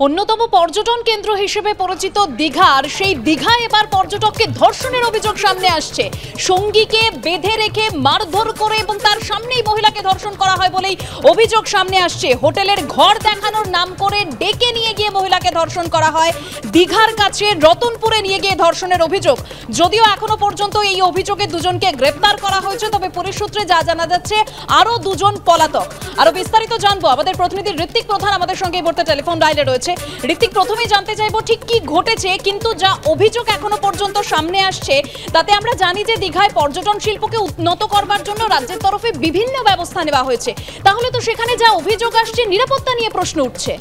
অন্যতম পর্যটন কেন্দ্র হিসেবে পরিচিত দীঘার সেই দীঘায় এবার পর্যটককে ধর্ষণের অভিযোগ সামনে আসছে। সঙ্গীকে বেঁধে রেখে মারধর করে এবং তার সামনেই মহিলাকে ধর্ষণ করা হয় বলেই অভিযোগ সামনে আসছে। হোটেলের ঘর দেখানোর নাম করে ডেকে নিয়ে গিয়ে মহিলাকে ধর্ষণ করা হয়। দীঘার কাছে রতনপুরে নিয়ে গিয়ে ধর্ষণের অভিযোগ। যদিও এখনো পর্যন্ত এই অভিযোগে দুজনকে গ্রেপ্তার করা হয়েছে, তবে পুলিশ সূত্রে যা জানা যাচ্ছে আরো দুজন পলাতক। আরো বিস্তারিত জানবো আমাদের প্রতিনিধি ঋত্বিক প্রধান আমাদের সঙ্গে এই মুহূর্তে টেলিফোন লাইনে রয়েছে। ঋত্বিক, প্রথমেই জানতে চাইবো ঠিক কি ঘটেছে, কিন্তু যা অভিযোগ এখনো পর্যন্ত সামনে আসছে তাতে আমরা জানি যে দীঘায় পর্যটন শিল্পকে উন্নত করবার জন্য রাজ্যের তরফে বিভিন্ন ব্যবস্থা নেওয়া হয়েছে। তাহলে তো সেখানে যা অভিযোগ আসছে নিরাপত্তা নিয়ে প্রশ্ন উঠছে।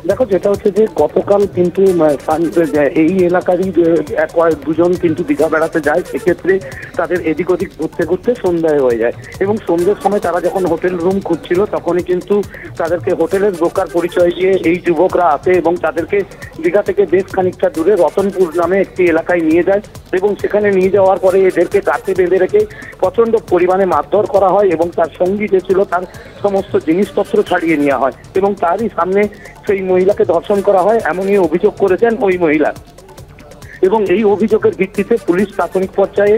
দেখো, যেটা হচ্ছে যে গতকাল কিন্তু এই এলাকারই দুজন কিন্তু দীঘা বেড়াতে যায়। সেক্ষেত্রে তাদের এদিক ওদিক ঘুরতে ঘুরতে সন্ধ্যায় হয়ে যায় এবং সন্ধ্যের সময় তারা যখন হোটেল রুম খুঁজছিল তখনই কিন্তু তাদেরকে হোটেলের ব্রোকার পরিচয় দিয়ে এই যুবকরা আসে এবং তাদেরকে দীঘা থেকে বেশ খানিকটা দূরে রতনপুর নামে একটি এলাকায় নিয়ে যায় এবং সেখানে নিয়ে যাওয়ার পরে এদেরকে গাছে বেঁধে রেখে প্রচন্ড পরিমাণে মারধর করা হয় এবং তার সঙ্গী যে ছিল তার সমস্ত জিনিসপত্র ছাড়িয়ে নেওয়া হয় এবং তারই সামনে সেই মহিলাকে ধর্ষণ করা হয়, এমনই অভিযোগ করেছেন ওই মহিলা। এবং এই অভিযোগের ভিত্তিতে পুলিশ প্রাথমিক পর্যায়ে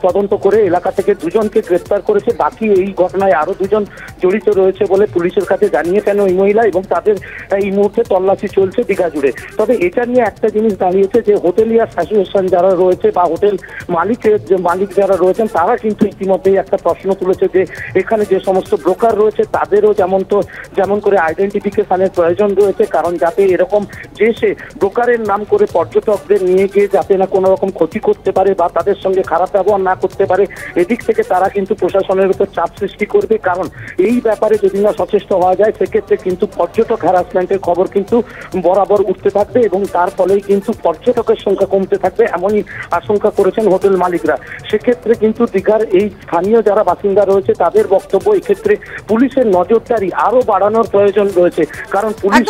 তদন্ত করে এলাকা থেকে দুজনকে গ্রেপ্তার করেছে। বাকি এই ঘটনায় আরো দুজন জড়িত রয়েছে বলে পুলিশের কাছে জানিয়েছেন ওই মহিলা এবং তাদের এই মুহূর্তে তল্লাশি চলছে দীঘা জুড়ে। তবে এটা নিয়ে একটা জিনিস দাঁড়িয়েছে যে হোটেলিয়ার অ্যাসোসিয়েশন যারা রয়েছে বা হোটেল মালিক যারা রয়েছেন তারা কিন্তু ইতিমধ্যেই একটা প্রশ্ন তুলেছে যে এখানে যে সমস্ত ব্রোকার রয়েছে তাদেরও যেমন করে আইডেন্টিফিকেশনের প্রয়োজন রয়েছে, কারণ যাতে এরকম যে সে ব্রোকারের নাম করে পর্যটক নিয়ে গিয়ে যাতে না কোনো রকম ক্ষতি করতে পারে বা তাদের সঙ্গে খারাপ ব্যবহার না করতে পারে, এদিক থেকে তারা কিন্তু প্রশাসনের উপর চাপ সৃষ্টি করবে। কারণ এই ব্যাপারে যদি না সচেষ্ট হওয়া যায় সেক্ষেত্রে কিন্তু পর্যটক হ্যারাসমেন্টের খবর কিন্তু বরাবর উঠতে থাকবে এবং তার ফলেই কিন্তু পর্যটকের সংখ্যা কমতে থাকবে, এমনই আশঙ্কা করেছেন হোটেল মালিকরা। সেক্ষেত্রে কিন্তু দীঘার এই স্থানীয় যারা বাসিন্দা রয়েছে তাদের বক্তব্য এক্ষেত্রে পুলিশের নজরদারি আরো বাড়ানোর প্রয়োজন রয়েছে। কারণ পুলিশ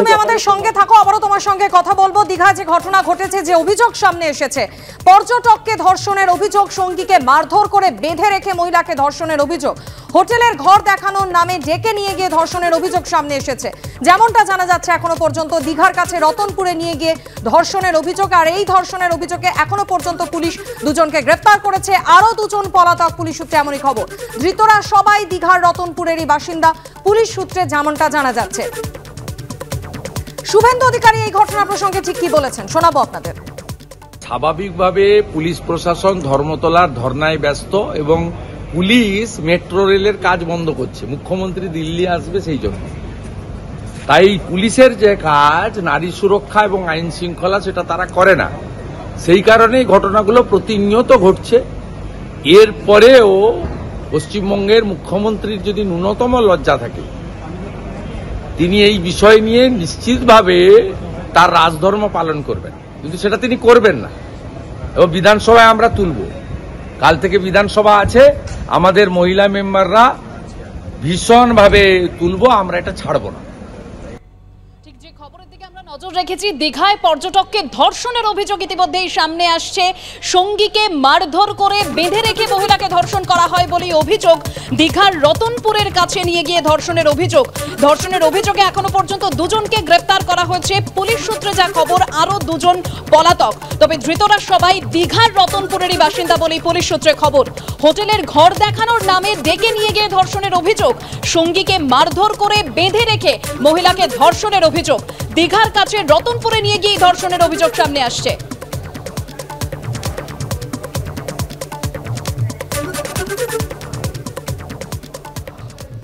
তুমি আমাদের সঙ্গে থাকো, আবারও তোমার সঙ্গে কথা বলবো। দীঘা যে ঘটনা ঘটেছে, যে অভিযোগ সামনে এসেছে, পর্যটককে ধর্ষণের অভিযোগ, সঙ্গীকে মারধর করে বেঁধে রেখে মহিলাকে ধর্ষণের অভিযোগ, হোটেলের ঘর দেখানোর নামে ডেকে নিয়ে গিয়ে ধর্ষণের অভিযোগ সামনে এসেছে। যেমনটা জানা যাচ্ছে এখনো পর্যন্ত দীঘার কাছে রতনপুরে নিয়ে গিয়ে ধর্ষণের অভিযোগ, আর এই ধর্ষণের অভিযোগে এখনো পর্যন্ত পুলিশ দুজনকে গ্রেপ্তার করেছে, আরো দুজন পলাতক পুলিশ সূত্রে এমনই খবর। ধৃতরা সবাই দীঘার রতনপুরেরই বাসিন্দা পুলিশ সূত্রে যেমনটা জানা যাচ্ছে। শুভেন্দু অধিকারী এই ঘটনা প্রসঙ্গে ঠিক কি বলেছেন শোনাবো আপনাদের। স্বাভাবিকভাবে পুলিশ প্রশাসন ধর্মতলার ধর্নায় ব্যস্ত এবং পুলিশ মেট্রো রেলের কাজ বন্ধ করছে, মুখ্যমন্ত্রী দিল্লি আসবে সেই জন্য। তাই পুলিশের যে কাজ নারী সুরক্ষা এবং আইন শৃঙ্খলা সেটা তারা করে না, সেই কারণেই ঘটনাগুলো প্রতিনিয়ত ঘটছে। এরপরেও পশ্চিমবঙ্গের মুখ্যমন্ত্রীর যদি ন্যূনতম লজ্জা থাকে তিনি এই বিষয় নিয়ে নিশ্চিতভাবে তার রাজধর্ম পালন করবেন, কিন্তু সেটা তিনি করবেন না এবং বিধানসভায় আমরা তুলব। কাল থেকে বিধানসভা আছে, আমাদের মহিলা মেম্বাররা ভীষণভাবে তুলব, আমরা এটা ছাড়ব না। নজর রেখেছি, দীঘায় পর্যটককে ধর্ষণের অভিযোগ ইতিমধ্যেই সামনে আসছে। সঙ্গীকে মারধর করে বেঁধে রেখে মহিলাকে ধর্ষণ করা হয় বলেই অভিযোগ। দীঘার রতনপুরের কাছে নিয়ে গিয়ে ধর্ষণের অভিযোগে এখনো পর্যন্ত দুজনকে গ্রেপ্তার করা হয়েছে। পুলিশ সূত্রে যা খবর আরো দুজন পলাতক, তবে ধৃতরা সবাই দীঘার রতনপুরেরই বাসিন্দা বলেই পুলিশ সূত্রে খবর। হোটেলের ঘর দেখানোর নামে ডেকে নিয়ে গিয়ে ধর্ষণের অভিযোগ, সঙ্গীকে মারধর করে বেঁধে রেখে মহিলাকে ধর্ষণের অভিযোগ, দীঘার কাছে রতনপুরে নিয়ে গিয়ে ধর্ষণের অভিযোগ সামনে আসছে।